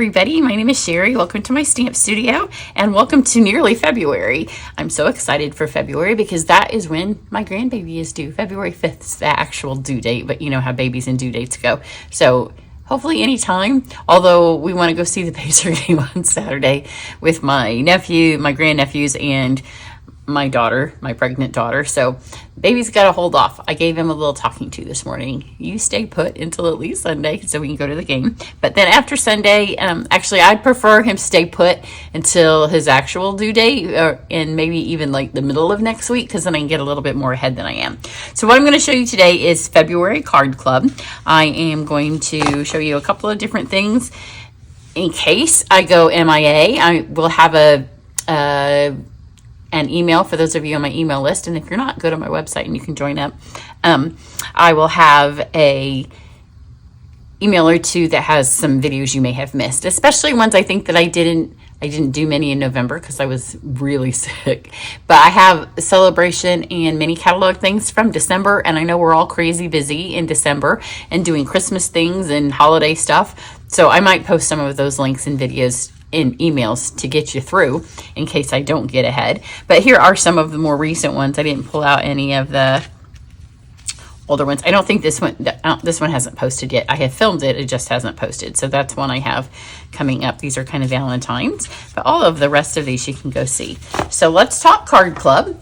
everybody. My name is Cheri. Welcome to my stamp studio and welcome to nearly February. I'm so excited for February because that is when my grandbaby is due. February 5th is the actual due date, but you know how babies and due dates go. So hopefully anytime, although we want to go see the Pacer game on Saturday with my nephew, my grandnephews, and my daughter, my pregnant daughter. So baby's got to hold off. I gave him a little talking to this morning. You stay put until at least Sunday so we can go to the game. But then after Sunday, actually I'd prefer him stay put until his actual due date, and maybe even like the middle of next week, because then I can get a little bit more ahead than I am. So what I'm going to show you today is February Card Club. I am going to show you a couple of different things. In case I go MIA, I will have an email for those of you on my email list, and if you're not, go to my website and you can join up. I will have a email or two that has some videos you may have missed, especially ones I think that I didn't do many in November because I was really sick. But I have a celebration and mini catalog things from December, and I know we're all crazy busy in December and doing Christmas things and holiday stuff. So I might post some of those links and videos in emails to get you through in case I don't get ahead. But here are some of the more recent ones. I didn't pull out any of the older ones. I don't think this one hasn't posted yet. I have filmed it, it just hasn't posted. So that's one I have coming up. These are kind of Valentine's, but all of the rest of these you can go see. So let's talk Card Club.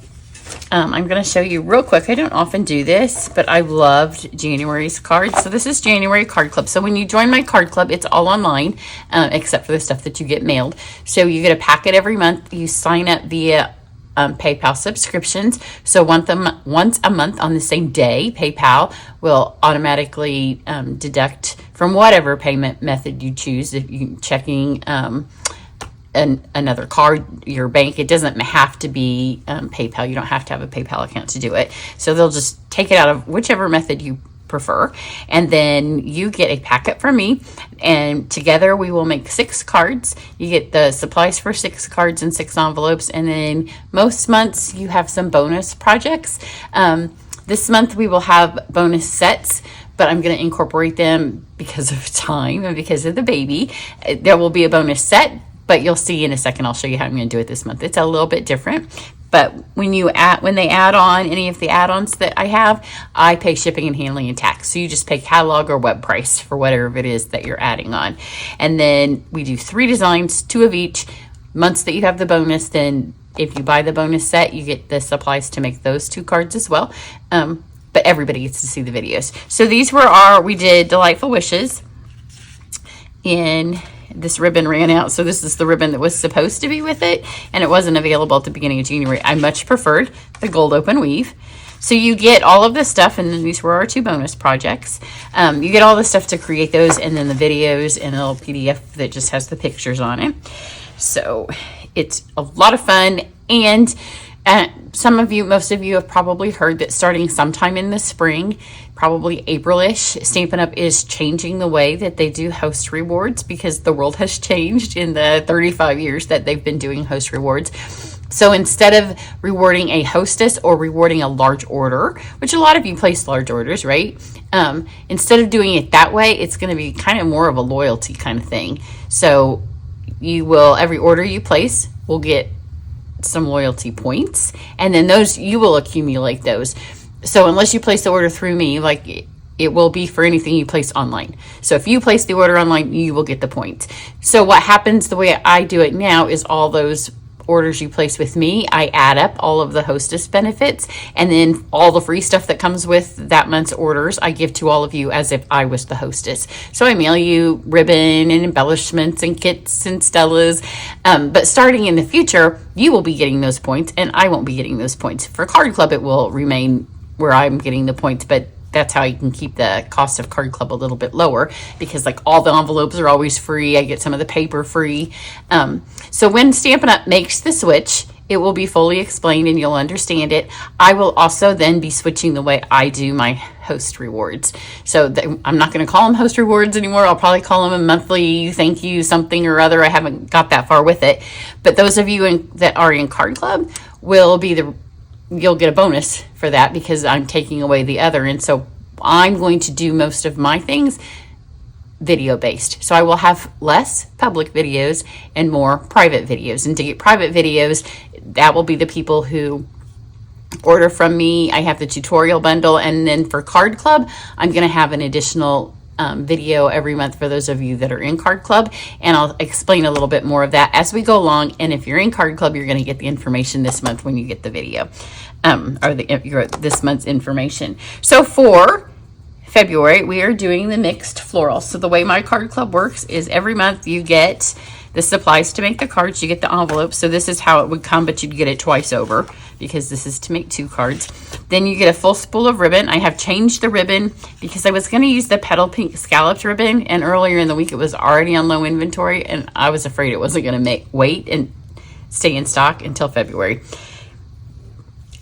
I'm going to show you real quick. I don't often do this, but I loved January's cards. So this is January Card Club. So when you join my Card Club, it's all online, except for the stuff that you get mailed. So you get a packet every month. You sign up via PayPal subscriptions. So once a month on the same day, PayPal will automatically deduct from whatever payment method you choose. If you checking, another card, your bank, it doesn't have to be PayPal. You don't have to have a PayPal account to do it. So they'll just take it out of whichever method you prefer, and then you get a packet from me, and together we will make 6 cards. You get the supplies for 6 cards and 6 envelopes, and then most months you have some bonus projects. This month we will have bonus sets, but I'm going to incorporate them because of time and because of the baby. There will be a bonus set, but you'll see in a second. I'll show you how I'm going to do it this month. It's a little bit different, but when they add on any of the add-ons that I have, I pay shipping and handling and tax. So you just pay catalog or web price for whatever it is that you're adding on. And then we do 3 designs, 2 of each. Months that you have the bonus, then if you buy the bonus set, you get the supplies to make those 2 cards as well. But everybody gets to see the videos. So these were we did Delightful Wishes, in this ribbon ran out, so this is the ribbon that was supposed to be with it, and it wasn't available at the beginning of January. I much preferred the gold open weave. So you get all of this stuff, and then these were our 2 bonus projects. You get all the stuff to create those, and then the videos and a little PDF that just has the pictures on it. So it's a lot of fun, and most of you have probably heard that starting sometime in the spring, probably April-ish, Stampin' Up! Is changing the way that they do host rewards because the world has changed in the 35 years that they've been doing host rewards. So instead of rewarding a hostess or rewarding a large order, which a lot of you place large orders, right? Instead of doing it that way, it's going to be kind of more of a loyalty kind of thing. So every order you place will get some loyalty points, and then you will accumulate those. So unless you place the order through me, like it will be for anything you place online. So if you place the order online, you will get the points. So what happens, the way I do it now, is all those orders you place with me, I add up all of the hostess benefits, and then all the free stuff that comes with that month's orders, I give to all of you as if I was the hostess. So I mail you ribbon and embellishments and kits and Stellas. But starting in the future, you will be getting those points, and I won't be getting those points. For Card Club, it will remain where I'm getting the points, but that's how you can keep the cost of Card Club a little bit lower, because like all the envelopes are always free. I get some of the paper free. So when Stampin' Up! Makes the switch, it will be fully explained and you'll understand it. I will also then be switching the way I do my host rewards. So I'm not going to call them host rewards anymore. I'll probably call them a monthly thank you something or other. I haven't got that far with it. But those of you that are in Card Club you'll get a bonus for that because I'm taking away the other. And so I'm going to do most of my things video based. So I will have less public videos and more private videos. And to get private videos, that will be the people who order from me. I have the tutorial bundle, and then for Card Club, I'm going to have an additional video every month for those of you that are in Card Club, and I'll explain a little bit more of that as we go along. And if you're in Card Club, you're going to get the information this month when you get the video, or this month's information. So for February, we are doing the mixed floral. So the way my Card Club works is every month you get the supplies to make the cards, you get the envelope. So this is how it would come, but you'd get it twice over because this is to make 2 cards. Then you get a full spool of ribbon. I have changed the ribbon because I was going to use the petal pink scalloped ribbon, and earlier in the week it was already on low inventory, and I was afraid it wasn't going to wait and stay in stock until February.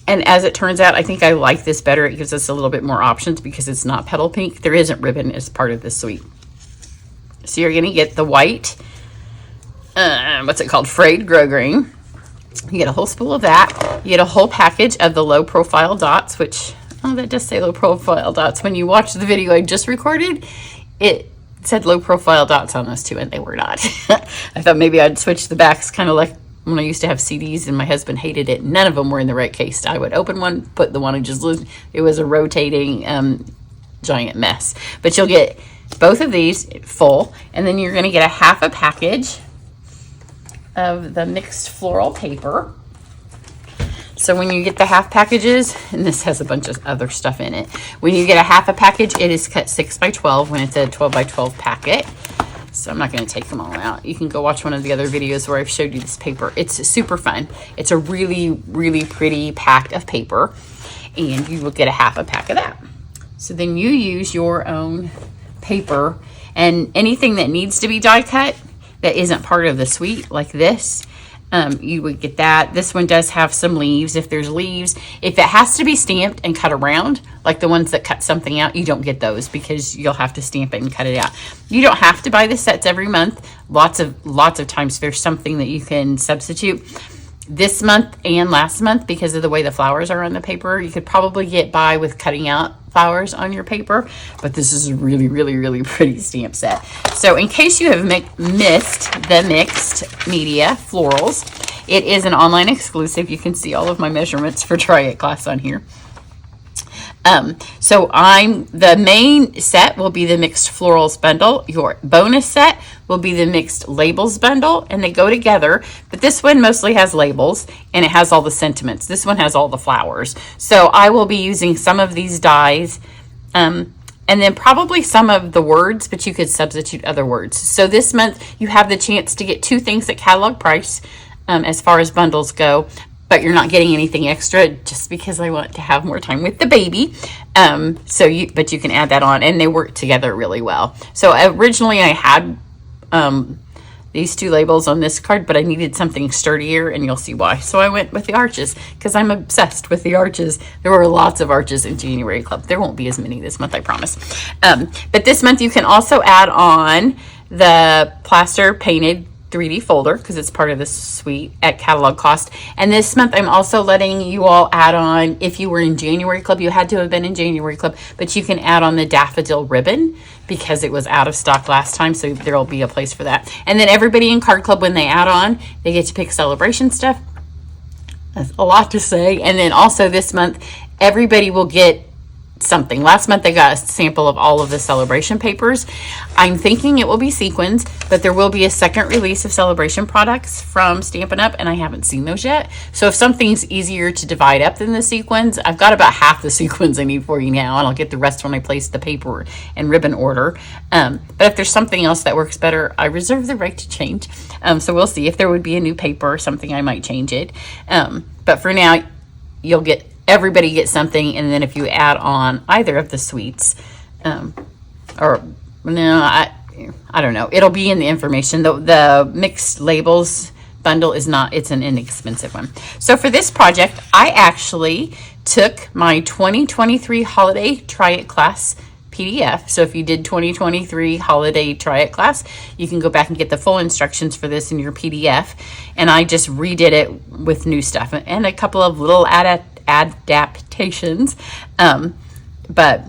And as it turns out, I think I like this better. It gives us a little bit more options because it's not petal pink. There isn't ribbon as part of this suite. So you're going to get the white, what's it called? Frayed grosgrain. You get a whole spool of that. You get a whole package of the low profile dots, which, oh, that does say low profile dots. When you watch the video I just recorded, it said low profile dots on those too, and they were not. I thought maybe I'd switch the backs, kind of like when I used to have CDs and my husband hated it. None of them were in the right case. I would open one, put the one I just looked. It was a rotating giant mess. But you'll get both of these full, and then you're going to get a half a package of the mixed floral paper. So when you get the half packages, and this has a bunch of other stuff in it, when you get a half a package, it is cut 6 by 12 when it's a 12 by 12 packet. So I'm not going to take them all out. You can go watch one of the other videos where I've showed you this paper. It's super fun. It's a really, really pretty pack of paper, and you will get a half a pack of that. So then you use your own paper, and anything that needs to be die cut that isn't part of the suite, like this, you would get that. This one does have some leaves. If there's leaves, if it has to be stamped and cut around, like the ones that cut something out, you don't get those because you'll have to stamp it and cut it out. You don't have to buy the sets every month. Lots of times there's something that you can substitute. This month and last month, because of the way the flowers are on the paper, you could probably get by with cutting out flowers on your paper, but this is a really, really, really pretty stamp set. So in case you have missed the mixed media florals, it is an online exclusive. You can see all of my measurements for Try It class on here. So the main set will be the mixed florals bundle. Your bonus set will be the mixed labels bundle, and they go together, but this one mostly has labels and it has all the sentiments. This one has all the flowers. So I will be using some of these dies, and then probably some of the words, but you could substitute other words. So this month you have the chance to get 2 things at catalog price, as far as bundles go, but you're not getting anything extra just because I want to have more time with the baby. But you can add that on, and they work together really well. So originally I had these 2 labels on this card, but I needed something sturdier, and you'll see why. So I went with the arches because I'm obsessed with the arches. There were lots of arches in January Club. There won't be as many this month, I promise. But this month you can also add on the plaster painted 3D folder because it's part of the suite at catalog cost. And this month I'm also letting you all add on, if you were in January Club, you had to have been in January Club, but you can add on the daffodil ribbon because it was out of stock last time, so there will be a place for that. And then everybody in Card Club, when they add on, they get to pick celebration stuff. That's a lot to say. And then also this month everybody will get something. Last month I got a sample of all of the celebration papers. I'm thinking it will be sequins, but there will be a second release of celebration products from Stampin' Up, and I haven't seen those yet. So if something's easier to divide up than the sequins, I've got about half the sequins I need for you now, and I'll get the rest when I place the paper and ribbon order. But if there's something else that works better, I reserve the right to change. So we'll see. If there would be a new paper or something, I might change it. But for now, everybody gets something, and then if you add on either of the suites, I don't know, it'll be in the information. The mixed labels bundle is not, it's an inexpensive one. So for this project, I actually took my 2023 holiday Try It class PDF. So if you did 2023 holiday Try It class, you can go back and get the full instructions for this in your PDF. And I just redid it with new stuff and a couple of little adaptations, but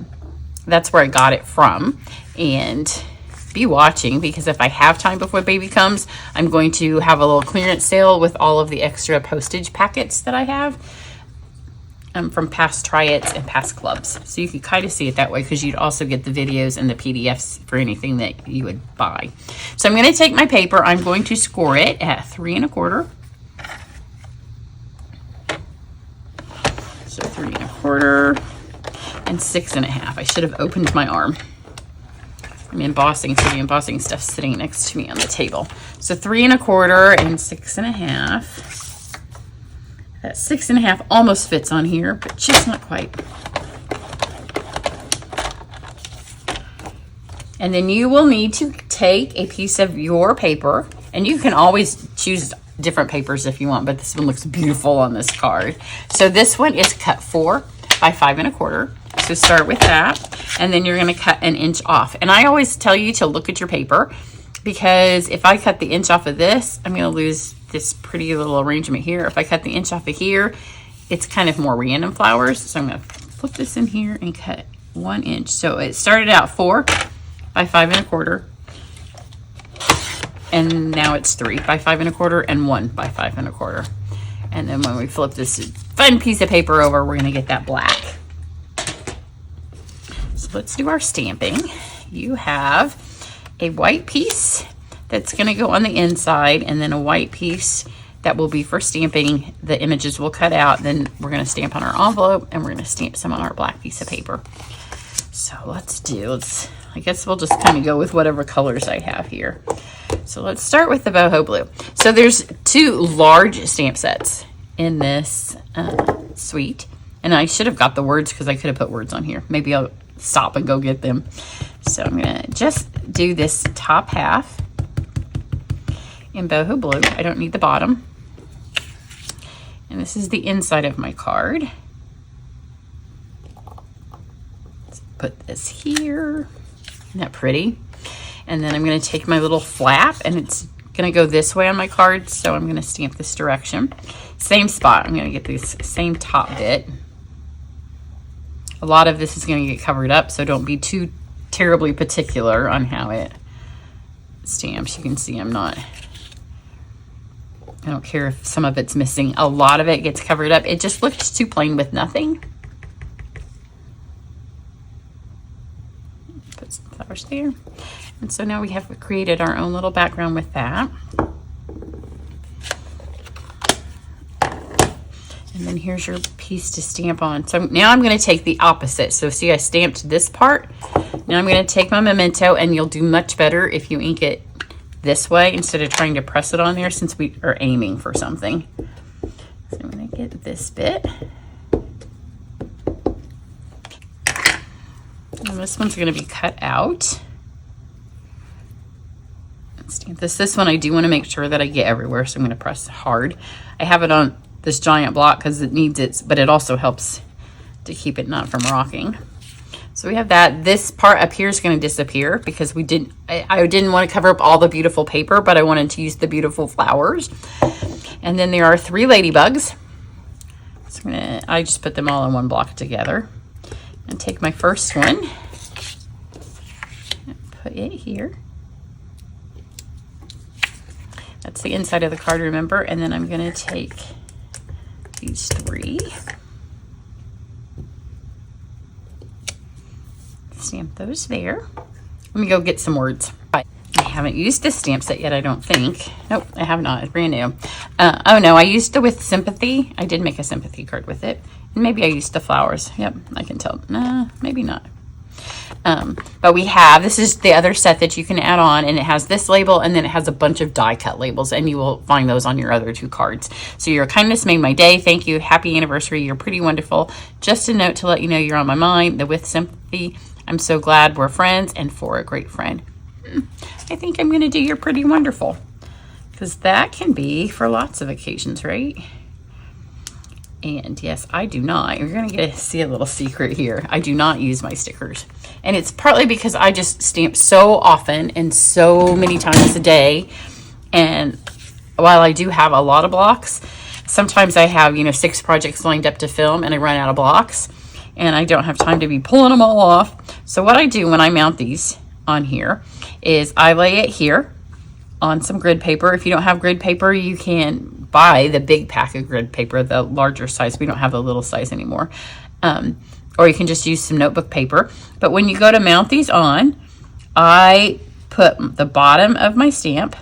that's where I got it from. And be watching, because if I have time before baby comes, I'm going to have a little clearance sale with all of the extra postage packets that I have from past try-its and past clubs. So you can kind of see it that way, because you'd also get the videos and the PDFs for anything that you would buy. So I'm going to take my paper. I'm going to score it at 3 1/4. So 3 1/4 and 6 1/2. I should have opened my arm. I'm embossing, so the embossing stuff's sitting next to me on the table. So 3 1/4 and 6 1/2. That 6 1/2 almost fits on here, but just not quite. And then you will need to take a piece of your paper, and you can always choose different papers if you want, but this one looks beautiful on this card. So this one is cut 4 by 5 1/4. So start with that, and then you're going to cut 1 inch off. And I always tell you to look at your paper, because if I cut the inch off of this, I'm going to lose this pretty little arrangement here. If I cut the inch off of here, it's kind of more random flowers. So I'm going to flip this in here and cut 1 inch. So it started out 4 by 5 1/4, and now it's 3 by 5 1/4 and 1 by 5 1/4. And then when we flip this fun piece of paper over, we're going to get that black. So let's do our stamping. You have a white piece that's going to go on the inside, and then a white piece that will be for stamping. The images will cut out, then we're going to stamp on our envelope, and we're going to stamp some on our black piece of paper. So I guess we'll just kind of go with whatever colors I have here. So let's start with the boho blue. So there's 2 large stamp sets in this suite, and I should have got the words, because I could have put words on here. Maybe I'll stop and go get them. So I'm going to just do this top half in boho blue. I don't need the bottom. And this is the inside of my card. Let's put this here. Isn't that pretty? And then I'm going to take my little flap, and it's going to go this way on my card, so I'm going to stamp this direction. Same spot. I'm going to get this same top bit. A lot of this is going to get covered up, so don't be too terribly particular on how it stamps. You can see I don't care if some of it's missing. A lot of it gets covered up. It just looks too plain with nothing. Put some flowers there. And so now we have created our own little background with that. And then here's your piece to stamp on. So now I'm going to take the opposite. So see, I stamped this part. Now I'm going to take my memento, and you'll do much better if you ink it this way instead of trying to press it on there, since we are aiming for something. So I'm going to get this bit. And this one's going to be cut out. Let's stamp this. This one I do want to make sure that I get everywhere, so I'm going to press hard. I have it on this giant block because it needs it, but it also helps to keep it not from rocking. So we have that. This part up here is going to disappear because I didn't want to cover up all the beautiful paper, but I wanted to use the beautiful flowers. And then there are 3 ladybugs. So I just put them all in one block together. And take my first one and put it here. That's the inside of the card, remember? And then I'm going to take these 3. Stamp those there. Let me go get some words. I haven't used this stamp set yet, I don't think. Nope, I have not. It's brand new. Oh no, I used the With Sympathy. I did make a sympathy card with it. And maybe I used the flowers. Yep, I can tell. Nah, maybe not. But this is the other set that you can add on, and it has this label, and then it has a bunch of die cut labels, and you will find those on your other 2 cards. So your kindness made my day. Thank you. Happy anniversary. You're pretty wonderful. Just a note to let you know you're on my mind. The With Sympathy. I'm so glad we're friends, and for a great friend. I think I'm going to do You're Pretty Wonderful, because that can be for lots of occasions, right? And yes, I do not. You're going to see a little secret here. I do not use my stickers. And it's partly because I just stamp so often and so many times a day. And while I do have a lot of blocks, sometimes I have, 6 projects lined up to film, and I run out of blocks. And I don't have time to be pulling them all off. So what I do when I mount these on here is I lay it here on some grid paper. If you don't have grid paper, you can buy the big pack of grid paper, the larger size. We don't have the little size anymore. Or you can just use some notebook paper. But when you go to mount these on, I put the bottom of my stamp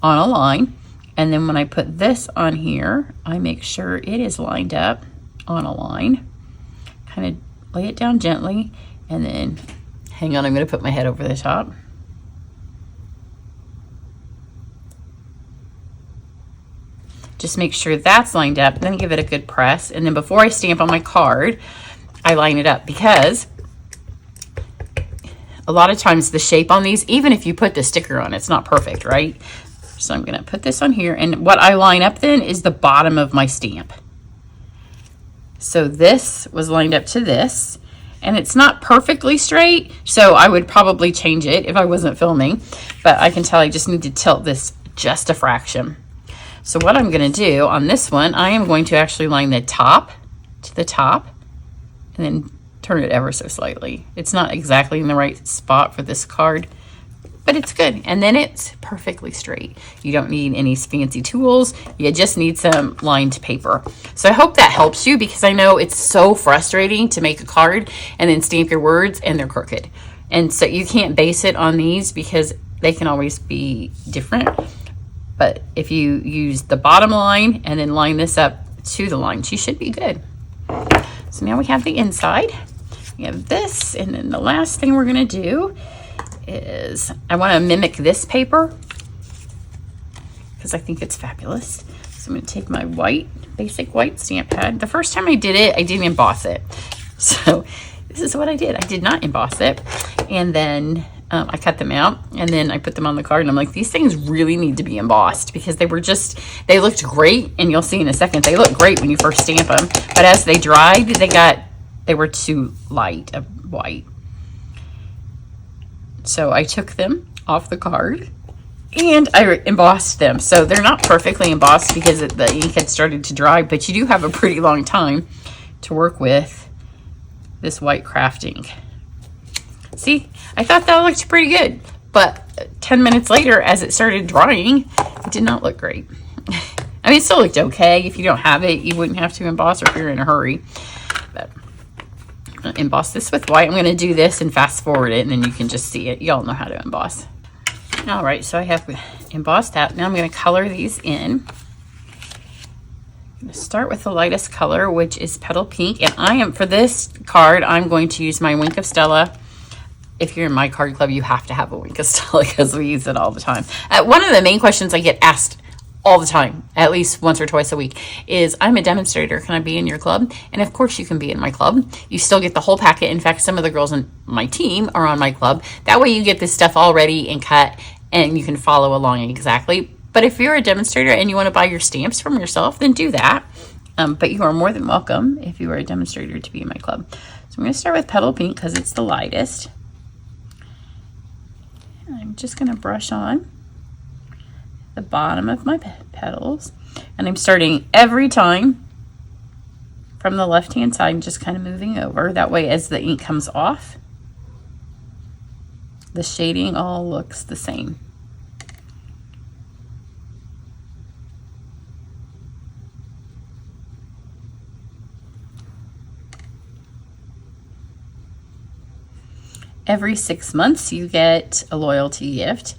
on a line. And then when I put this on here, I make sure it is lined up on a line. Kind of lay it down gently. And then, hang on, I'm going to put my head over the top. Just make sure that's lined up, then give it a good press. And then before I stamp on my card, I line it up, because a lot of times the shape on these, even if you put the sticker on, it's not perfect, right? So I'm gonna put this on here, and what I line up then is the bottom of my stamp. So this was lined up to this, and it's not perfectly straight, so I would probably change it if I wasn't filming, but I can tell I just need to tilt this just a fraction. So what I'm going to do on this one, I am going to actually line the top to the top and then turn it ever so slightly. It's not exactly in the right spot for this card, but it's good. And then it's perfectly straight. You don't need any fancy tools. You just need some lined paper. So I hope that helps you, because I know it's so frustrating to make a card and then stamp your words and they're crooked. And so you can't base it on these because they can always be different. But if you use the bottom line and then line this up to the lines, you should be good. So now we have the inside. We have this, and then the last thing we're going to do is I want to mimic this paper because I think it's fabulous. So I'm going to take my white, basic white stamp pad. The first time I did it, I didn't emboss it. So this is what I did. I did not emboss it. And then I cut them out, and then I put them on the card, and I'm like, these things really need to be embossed, because they looked great, and you'll see in a second, they look great when you first stamp them, but as they dried, they were too light of white. So I took them off the card, and I embossed them. So they're not perfectly embossed because the ink had started to dry, but you do have a pretty long time to work with this white craft ink. See, I thought that looked pretty good, but 10 minutes later, as it started drying, it did not look great. I mean, it still looked okay. If you don't have it, you wouldn't have to emboss, or if you're in a hurry. But I'm going to emboss this with white. I'm going to do this and fast forward it, and then you can just see it. Y'all know how to emboss. All right, so I have embossed that. Now I'm going to color these in. I'm going to start with the lightest color, which is Petal Pink. And for this card, I'm going to use my Wink of Stella. If you're in my card club, you have to have a Wink of Stella because we use it all the time. One of the main questions I get asked all the time, at least once or twice a week, is, I'm a demonstrator. Can I be in your club? And of course you can be in my club. You still get the whole packet. In fact, some of the girls in my team are on my club. That way you get this stuff all ready and cut, and you can follow along exactly. But if you're a demonstrator and you want to buy your stamps from yourself, then do that. But you are more than welcome, if you are a demonstrator, to be in my club. So I'm going to start with Petal Pink because it's the lightest. I'm just going to brush on the bottom of my petals, and I'm starting every time from the left hand side and just kind of moving over. That way, as the ink comes off, the shading all looks the same. Every 6 months you get a loyalty gift.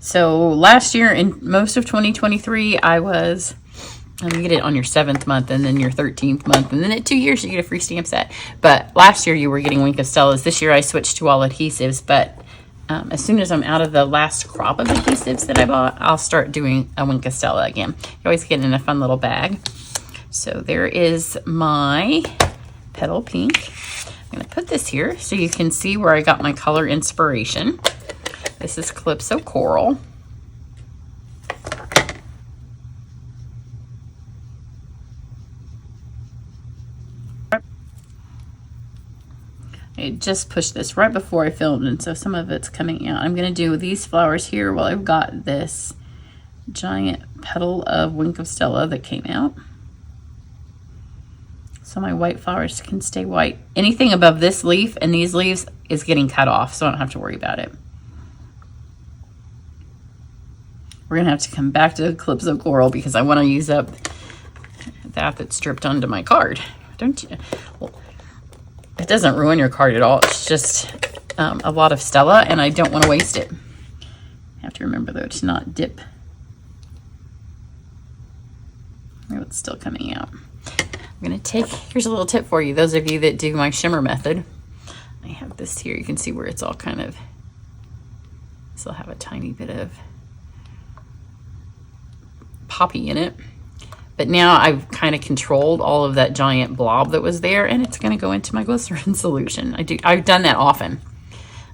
So last year, in most of 2023, you get it on your 7th month, and then your 13th month, and then at 2 years you get a free stamp set. But last year you were getting Wink of Stellas. This year I switched to all adhesives, but as soon as I'm out of the last crop of adhesives that I bought, I'll start doing a Wink of Stella again. You always get in a fun little bag. So there is my Petal Pink. I'm going to put this here so you can see where I got my color inspiration. This is Calypso Coral. I just pushed this right before I filmed, and so some of it's coming out. I'm going to do these flowers here while I've got this giant petal of Wink of Stella that came out. So my white flowers can stay white. Anything above this leaf and these leaves is getting cut off, so I don't have to worry about it. We're gonna have to come back to Calypso Coral because I want to use up that's dripped onto my card. Don't you? Well, it doesn't ruin your card at all. It's just a lot of Stella, and I don't want to waste it. I have to remember though to not dip. Oh, it's still coming out. I'm gonna take, here's a little tip for you, those of you that do my shimmer method. I have this here, you can see where it's all kind of, still have a tiny bit of poppy in it. But now I've kind of controlled all of that giant blob that was there, and it's gonna go into my glycerin solution. I've done that often.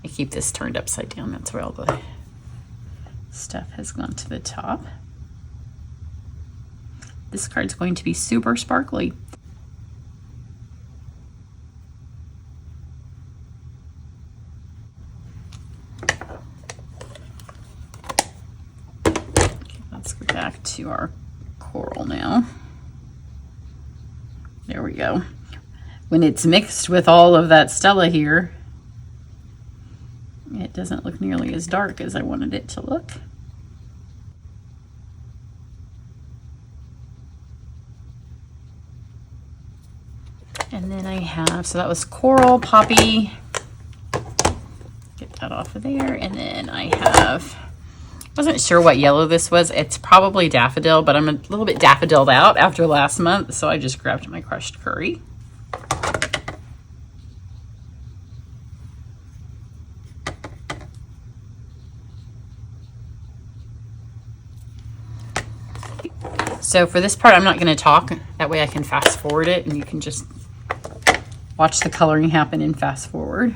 I keep this turned upside down, that's where all the stuff has gone to the top. This card's going to be super sparkly. Let's go back to our coral now. There we go. When it's mixed with all of that Stella here, it doesn't look nearly as dark as I wanted it to look. And then I have, so that was coral, poppy. Get that off of there. And then I have, wasn't sure what yellow this was. It's probably daffodil, but I'm a little bit daffodiled out after last month, so I just grabbed my crushed curry. So for this part, I'm not going to talk. That way I can fast forward it, and you can just watch the coloring happen and fast forward.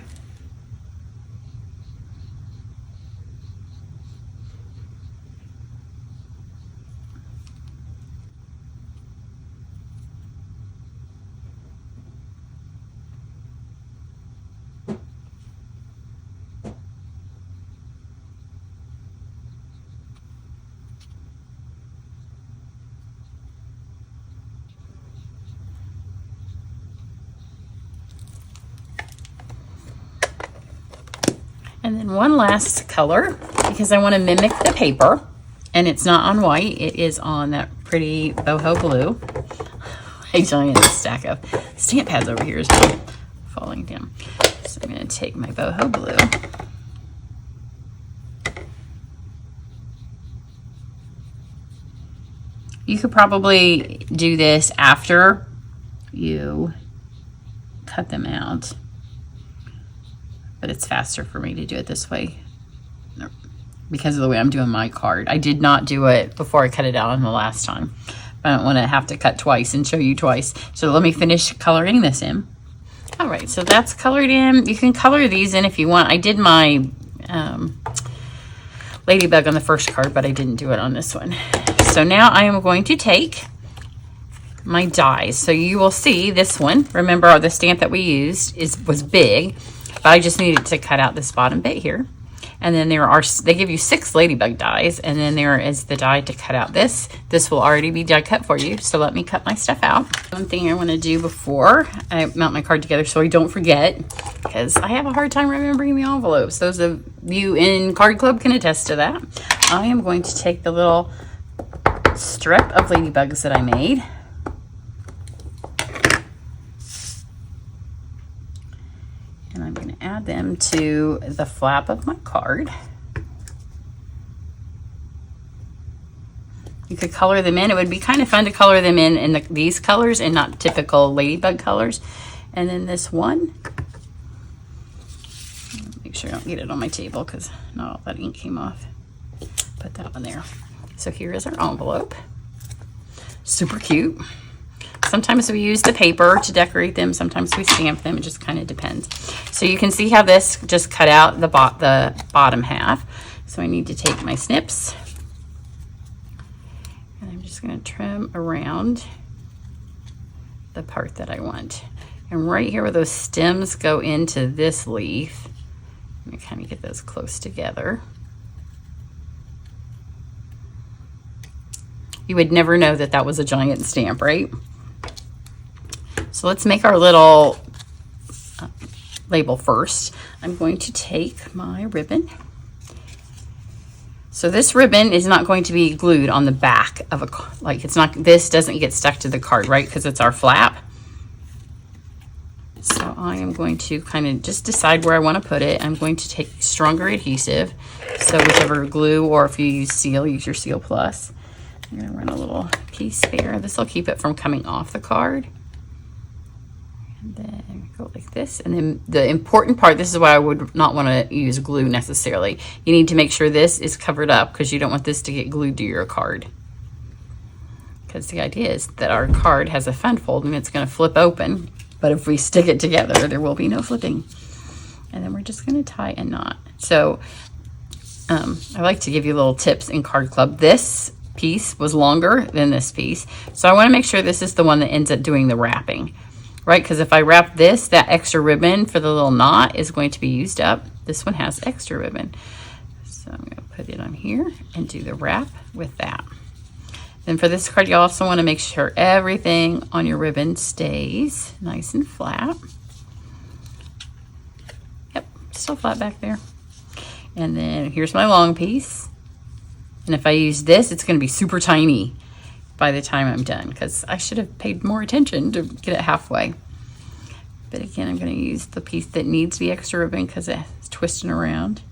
And then one last color, because I want to mimic the paper, and it's not on white, it is on that pretty boho blue. A giant stack of stamp pads over here is falling down. So I'm going to take my boho blue. You could probably do this after you cut them out, but it's faster for me to do it this way because of the way I'm doing my card. I did not do it before I cut it out on the last time. I don't want to have to cut twice and show you twice. So let me finish coloring this in. All right, so that's colored in. You can color these in if you want. I did my ladybug on the first card, but I didn't do it on this one. So now I am going to take my dies. So you will see this one. Remember, the stamp that we used was big, but I just needed to cut out this bottom bit here. And then they give you 6 ladybug dies, and then there is the die to cut out this. This will already be die cut for you, so let me cut my stuff out. One thing I want to do before I mount my card together so I don't forget, because I have a hard time remembering the envelopes. Those of you in Card Club can attest to that. I am going to take the little strip of ladybugs that I made. And I'm going to add them to the flap of my card. You could color them in. It would be kind of fun to color them in these colors and not typical ladybug colors. And then this one, make sure I don't get it on my table because not all that ink came off. Put that one there. So here is our envelope. Super cute. Sometimes we use the paper to decorate them. Sometimes we stamp them. It just kind of depends. So you can see how this just cut out the bottom half. So I need to take my snips. And I'm just going to trim around the part that I want. And right here where those stems go into this leaf, let me kind of get those close together. You would never know that that was a giant stamp, right? So let's make our little label first. I'm going to take my ribbon. So this ribbon is not going to be glued on the back of a, like it's not, this doesn't get stuck to the card, right? Because it's our flap. So I am going to kind of just decide where I want to put it. I'm going to take stronger adhesive. So whichever glue, or if you use Seal, use your Seal Plus. I'm going to run a little piece there. This will keep it from coming off the card. And then go like this. And then the important part, this is why I would not want to use glue necessarily. You need to make sure this is covered up because you don't want this to get glued to your card. Because the idea is that our card has a fun fold and it's going to flip open. But if we stick it together, there will be no flipping. And then we're just going to tie a knot. So I like to give you little tips in Card Club. This piece was longer than this piece. So I want to make sure this is the one that ends up doing the wrapping, right? Because if I wrap this, that extra ribbon for the little knot is going to be used up. This one has extra ribbon. So I'm going to put it on here and do the wrap with that. Then for this card, you also want to make sure everything on your ribbon stays nice and flat. Yep, still flat back there. And then here's my long piece. And if I use this, it's going to be super tiny by the time I'm done because I should have paid more attention to get it halfway. But again, I'm going to use the piece that needs the extra ribbon because it's twisting around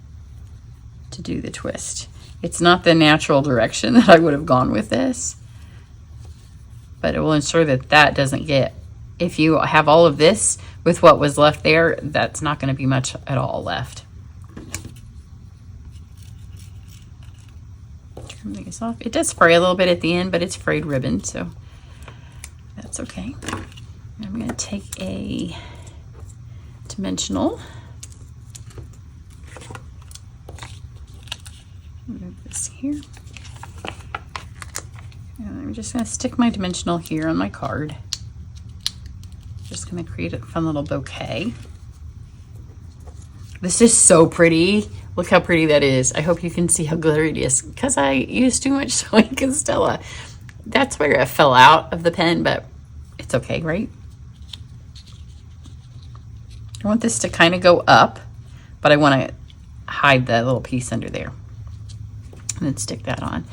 to do the twist. It's not the natural direction that I would have gone with this, but it will ensure that that doesn't get, if you have all of this with what was left there, that's not going to be much at all left. Trim these off. It does spray a little bit at the end, but it's frayed ribbon, so that's okay. I'm going to take a dimensional. Move this here. And I'm just going to stick my dimensional here on my card. Just going to create a fun little bouquet. This is so pretty. Look how pretty that is. I hope you can see how glittery it is because I used too much Sewing Castella. That's where it fell out of the pen, but it's okay, right? I want this to kind of go up, but I want to hide the little piece under there. And then stick that on.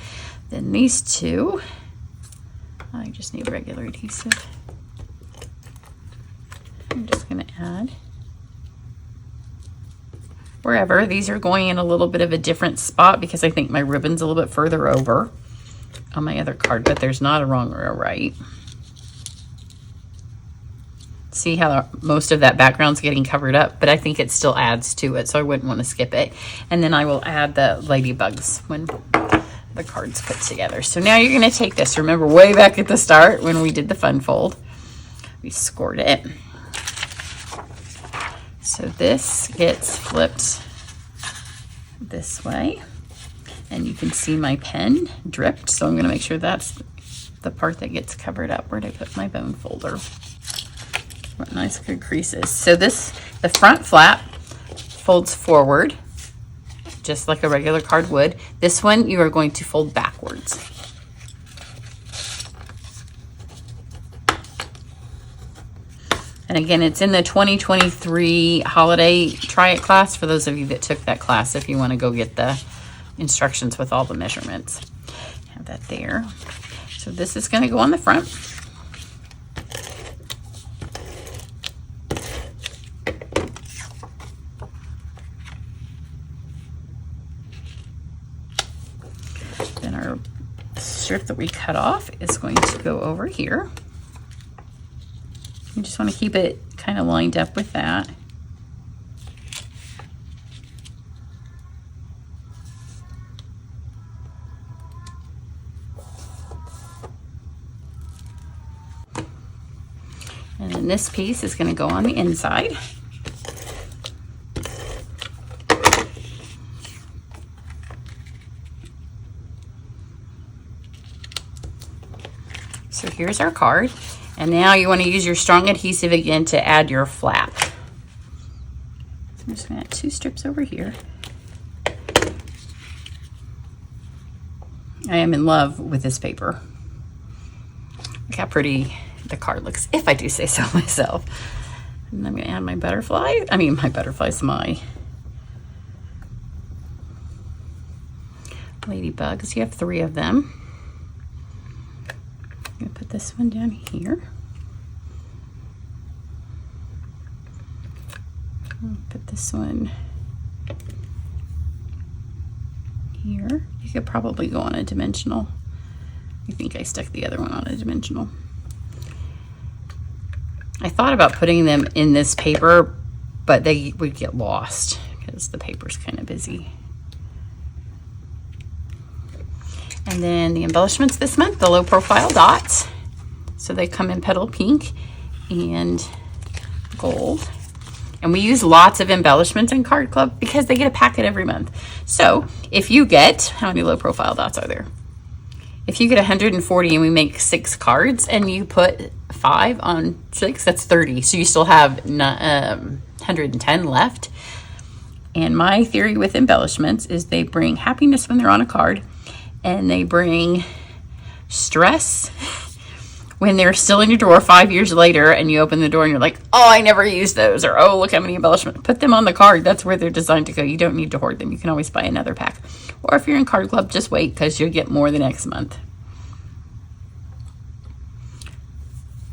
Then these two, I just need regular adhesive. I'm just going to add wherever. These are going in a little bit of a different spot because I think my ribbon's a little bit further over on my other card, but there's not a wrong or a right. See how most of that background's getting covered up, but I think it still adds to it, so I wouldn't want to skip it. And then I will add the ladybugs when the card's put together. So now you're going to take this. Remember way back at the start when we did the fun fold, we scored it. So this gets flipped this way, and you can see my pen dripped, so I'm going to make sure that's the part that gets covered up. Where did I put my bone folder? What nice good creases. So this, the front flap folds forward just like a regular card would. This one you are going to fold backwards. And again, it's in the 2023 holiday try it class for those of you that took that class, if you want to go get the instructions with all the measurements. Have that there. So this is going to go on the front. Then our strip that we cut off is going to go over here. You just want to keep it kind of lined up with that. And then this piece is going to go on the inside. So here's our card. And now you want to use your strong adhesive again to add your flap. So I'm just going to add 2 strips over here. I am in love with this paper. Look how pretty the card looks, if I do say so myself. And I'm going to add my butterflies. I mean, my butterflies, my ladybugs. You have 3 of them. I'm going to put this one down here. I'll put this one here. You could probably go on a dimensional. I think I stuck the other one on a dimensional. I thought about putting them in this paper, but they would get lost because the paper's kind of busy. And then the embellishments this month, the low profile dots. So they come in petal pink and gold. And we use lots of embellishments in Card Club because they get a packet every month. So if you get, how many low profile dots are there? If you get 140 and we make 6 cards and you put 5 on 6, that's 30. So you still have 110 left. And my theory with embellishments is they bring happiness when they're on a card, and they bring stress when they're still in your drawer 5 years later and you open the door and you're like, oh, I never used those, or oh, look how many embellishments. Put them on the card. That's where they're designed to go. You don't need to hoard them. You can always buy another pack. Or if you're in Card Club, just wait because you'll get more the next month.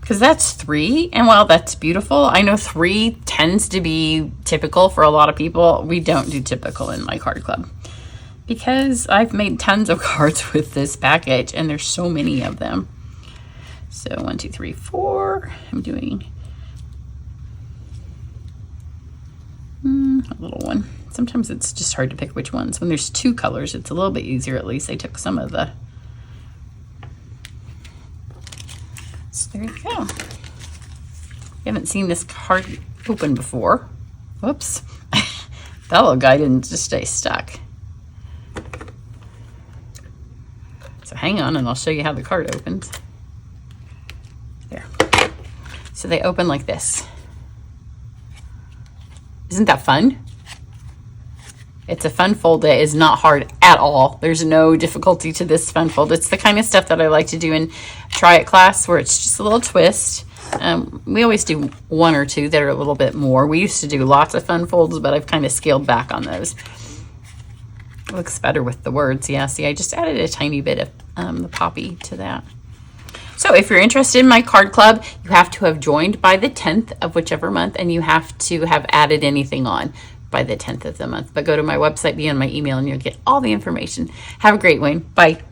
Because that's 3, and while that's beautiful, I know 3 tends to be typical for a lot of people. We don't do typical in my Card Club because I've made tons of cards with this package and there's so many of them. So 1, 2, 3, 4. I'm doing a little one. Sometimes it's just hard to pick which ones. When there's 2 colors, it's a little bit easier. At least I took some of the. So there you go. You haven't seen this card open before. Whoops. That little guy didn't just stay stuck. So hang on and I'll show you how the card opens. There. So they open like this. Isn't that fun? It's a fun fold that is not hard at all. There's no difficulty to this fun fold. It's the kind of stuff that I like to do in Try It class where it's just a little twist. We always do 1 or 2 that are a little bit more. We used to do lots of fun folds, but I've kind of scaled back on those. It looks better with the words. Yeah, see, I just added a tiny bit of the poppy to that. So if you're interested in my Card Club, you have to have joined by the 10th of whichever month, and you have to have added anything on by the 10th of the month. But go to my website, be on my email, and you'll get all the information. Have a great one. Bye.